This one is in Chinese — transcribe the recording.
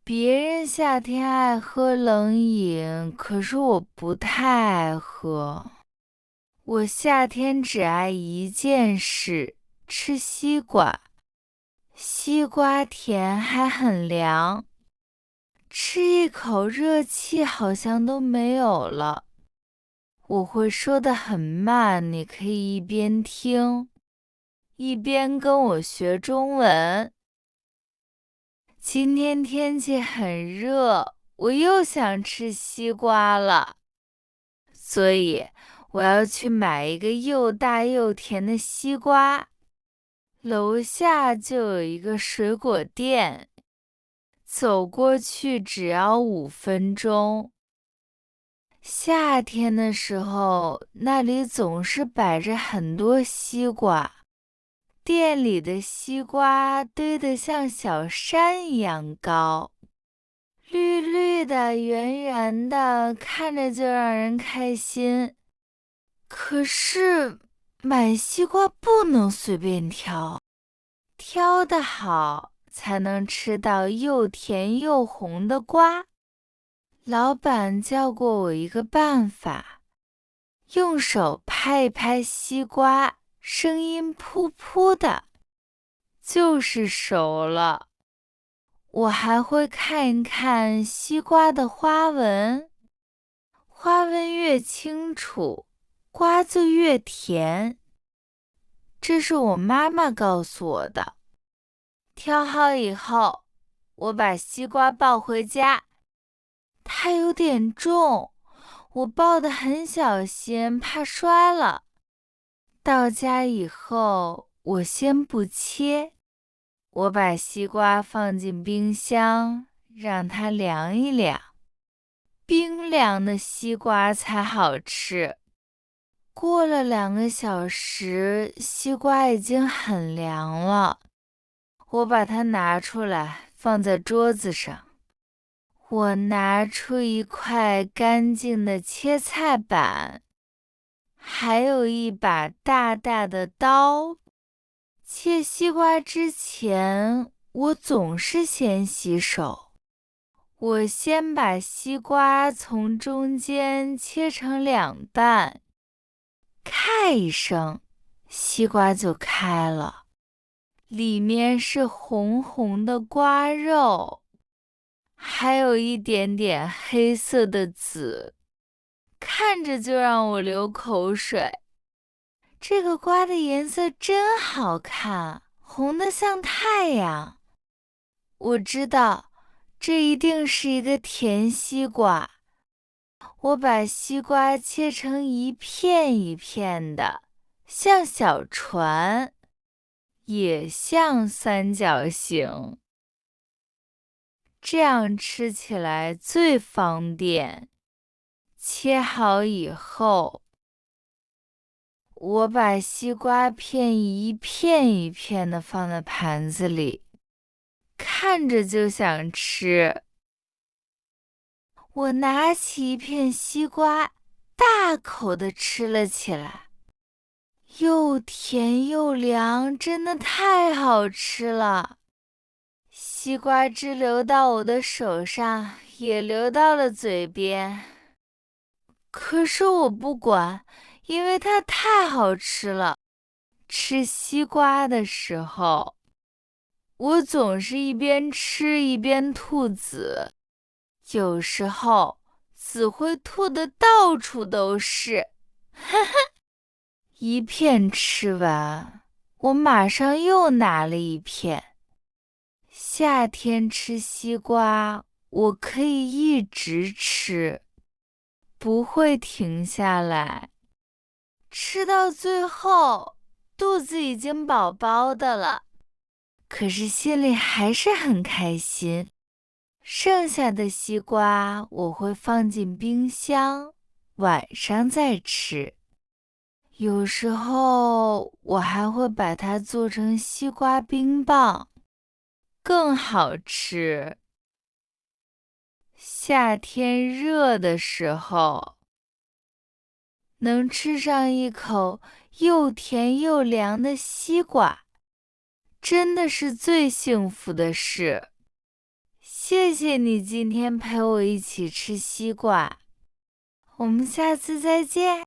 别人夏天爱喝冷饮，可是我不太爱喝。我夏天只爱一件事，吃西瓜。西瓜甜还很凉，吃一口热气好像都没有了。我会说得很慢，你可以一边听，一边跟我学中文。今天天气很热，我又想吃西瓜了，所以我要去买一个又大又甜的西瓜。楼下就有一个水果店，走过去只要5分钟。夏天的时候，那里总是摆着很多西瓜，店里的西瓜堆得像小山一样高，绿绿的、圆圆的，看着就让人开心。可是买西瓜不能随便挑，挑得好才能吃到又甜又红的瓜。老板教过我一个办法，用手拍一拍西瓜，声音噗噗的，就是熟了。我还会看一看西瓜的花纹，花纹越清楚，瓜就越甜。这是我妈妈告诉我的。挑好以后，我把西瓜抱回家，它有点重，我抱得很小心，怕摔了。到家以后，我先不切，我把西瓜放进冰箱，让它凉一凉。冰凉的西瓜才好吃。过了2个小时，西瓜已经很凉了。我把它拿出来，放在桌子上。我拿出一块干净的切菜板，还有一把大大的刀。切西瓜之前，我总是先洗手。我先把西瓜从中间切成2半，咔一声，西瓜就开了，里面是红红的瓜肉，还有一点点黑色的籽，看着就让我流口水。这个瓜的颜色真好看，红得像太阳。我知道，这一定是一个甜西瓜。我把西瓜切成一片一片的，像小船，也像三角形。这样吃起来最方便。切好以后，我把西瓜片一片一片的放在盘子里，看着就想吃。我拿起一片西瓜，大口的吃了起来，又甜又凉，真的太好吃了。西瓜汁流到我的手上，也流到了嘴边。可是我不管，因为它太好吃了。吃西瓜的时候，我总是一边吃一边吐籽，有时候籽会吐得到处都是。一片吃完，我马上又拿了一片。夏天吃西瓜，我可以一直吃，不会停下来。吃到最后，肚子已经饱饱的了，可是心里还是很开心。剩下的西瓜我会放进冰箱，晚上再吃。有时候我还会把它做成西瓜冰棒，更好吃。夏天热的时候，能吃上一口又甜又凉的西瓜，真的是最幸福的事。谢谢你今天陪我一起吃西瓜，我们下次再见。